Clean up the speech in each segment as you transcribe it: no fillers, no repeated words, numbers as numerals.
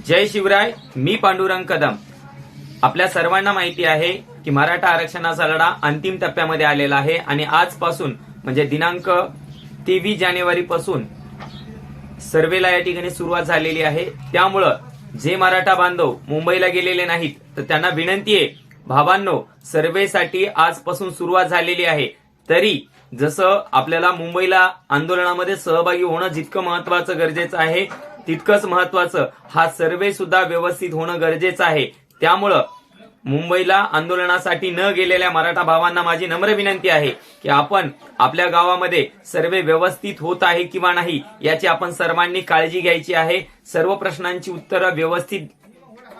जय शिवराय. मी पांडुरंग कदम. आपल्या सर्वांना माहिती आहे की मराठा आरक्षणाचा लढा अंतिम टप्प्यामध्ये आलेला आहे आणि आजपासून म्हणजे दिनांक 23 जानेवारी पासून सर्वेला या ठिकाणी सुरुवात झालेली आहे. त्यामुळं जे मराठा बांधव मुंबईला गेलेले नाहीत तर त्यांना विनंती आहे, भावांनो, सर्वेसाठी आजपासून सुरुवात झालेली आहे. तरी जसं आपल्याला मुंबईला आंदोलनामध्ये सहभागी होणं जितकं महत्वाचं गरजेचं आहे, तितकंच महत्वाचं हा सर्वे सुद्धा व्यवस्थित होणं गरजेचं आहे. त्यामुळं मुंबईला आंदोलनासाठी न गेलेल्या मराठा भावांना माझी नम्र विनंती आहे की आपण आपल्या गावामध्ये सर्वे व्यवस्थित होत आहे किंवा नाही याची आपण सर्वांनी काळजी घ्यायची आहे. सर्व प्रश्नांची उत्तरं व्यवस्थित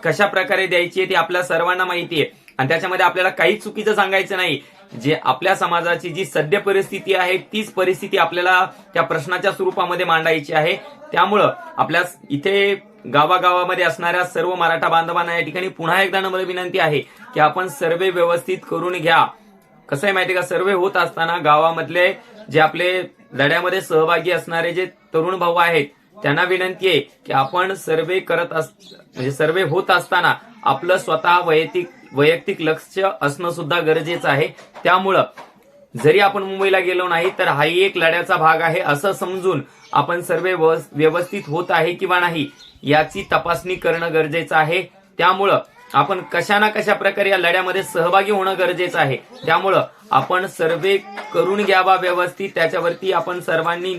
कशा प्रकारे द्यायची आहे ती आपल्या सर्वांना माहिती आहे आणि त्याच्यामध्ये आपल्याला काही चुकीचं सांगायचं नाही. जे आपल्या समाजाची जी सद्य परिस्थिती आहे तीच परिस्थिती आपल्याला त्या प्रश्नाच्या स्वरूपामध्ये मांडायची आहे. त्यामुळं आपल्या इथे गावागावामध्ये असणाऱ्या सर्व मराठा बांधवांना या ठिकाणी पुन्हा एकदा नम्र विनंती आहे की आपण सर्वे व्यवस्थित करून घ्या. कसं आहे माहिती का, सर्वे होत असताना गावामधले जे आपले लढ्यामध्ये सहभागी असणारे जे तरुण भाऊ आहेत त्यांना विनंती आहे की आपण सर्वे म्हणजे सर्वे होत असताना आपलं स्वतः वैयक्तिक लक्ष असणं सुद्धा गरजेचं आहे. त्यामुळं जरी आपण मुंबईला गेलो नाही तर हाही एक लढ्याचा भाग आहे असं समजून आपण सर्वे व्यवस्थित होत आहे किंवा नाही याची तपासणी करणं गरजेचं आहे. त्यामुळं आपण कशा ना कशा प्रकारे या लढ्यामध्ये सहभागी होणं गरजेचं आहे. त्यामुळं आपण सर्वे करून घ्यावा व्यवस्थित, त्याच्यावरती आपण सर्वांनी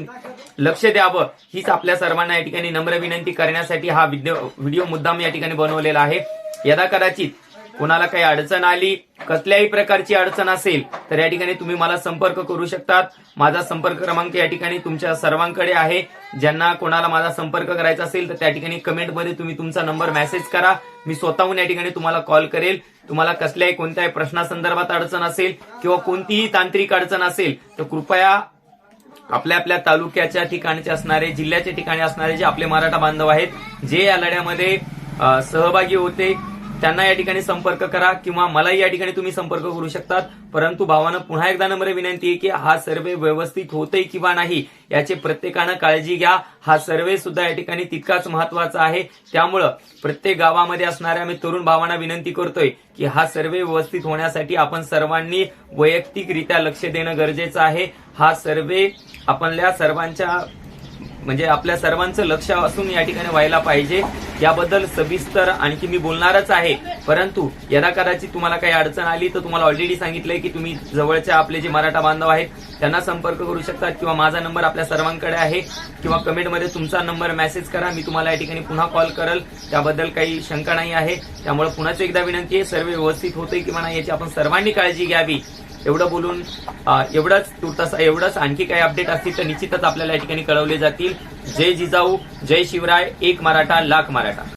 लक्ष द्यावं हीच आपल्या सर्वांना या ठिकाणी नम्र विनंती करण्यासाठी हा व्हिडिओ मुद्दाम या ठिकाणी बनवलेला आहे. यदा कदाचित कोणाला काही अडचण आली, कसल्याही प्रकारची अडचण असेल तर या ठिकाणी तुम्ही मला संपर्क करू शकतात. माझा संपर्क क्रमांक या ठिकाणी तुमच्या सर्वांकडे आहे. ज्यांना कोणाला माझा संपर्क करायचा असेल तर त्या ठिकाणी कमेंटमध्ये तुम्ही तुमचा नंबर मेसेज करा. मी स्वतःहून या ठिकाणी तुम्हाला कॉल करेल. तुम्हाला कसल्याही कोणत्याही प्रश्नासंदर्भात अडचण असेल किंवा कोणतीही तांत्रिक अडचण असेल तर कृपया आपल्या आपल्या तालुक्याच्या ठिकाणचे असणारे, जिल्ह्याच्या ठिकाणी असणारे जे आपले मराठा बांधव आहेत जे या लढ्यामध्ये सहभागी होते त्यांना या ठिकाणी संपर्क करा किंवा मलाही या ठिकाणी तुम्ही संपर्क करू शकतात. परंतु भावानं पुन्हा एकदा नम्र विनंती आहे की हा सर्वे व्यवस्थित होतोय किंवा नाही याची प्रत्येकानं काळजी घ्या. हा सर्वे सुद्धा या ठिकाणी तितकाच महत्वाचा आहे. त्यामुळं प्रत्येक गावामध्ये असणाऱ्या मी तरुण भावांना विनंती करतोय की हा सर्वे व्यवस्थित होण्यासाठी आपण सर्वांनी वैयक्तिकरित्या लक्ष देणं गरजेचं आहे. हा सर्वे आपल्या सर्वांच्या म्हणजे आपल्या सर्वांचं लक्ष असून या ठिकाणी व्हायला पाहिजे. याबद्दल सविस्तर आणखी मी बोलणारच आहे. परंतु यदा कदाचित तुम्हाला काही अडचण आली तर तुम्हाला ऑलरेडी सांगितलंय की तुम्ही जवळच्या आपले जे मराठा बांधव आहेत त्यांना संपर्क करू शकतात किंवा माझा नंबर आपल्या सर्वांकडे आहे किंवा कमेंटमध्ये तुमचा नंबर मेसेज करा. मी तुम्हाला या ठिकाणी पुन्हा कॉल करेल. त्याबद्दल काही शंका नाही आहे. त्यामुळे पुन्हाच एकदा विनंती आहे, सर्व व्यवस्थित होतोय किंवा नाही याची आपण सर्वांनी काळजी घ्यावी. एवढं बोलून एवढंच आणखी काही अपडेट असतील तर निश्चितच आपल्याला या ठिकाणी कळवले जातील. जय जिजाऊ, जय शिवराय, एक मराठा लाख मराठा.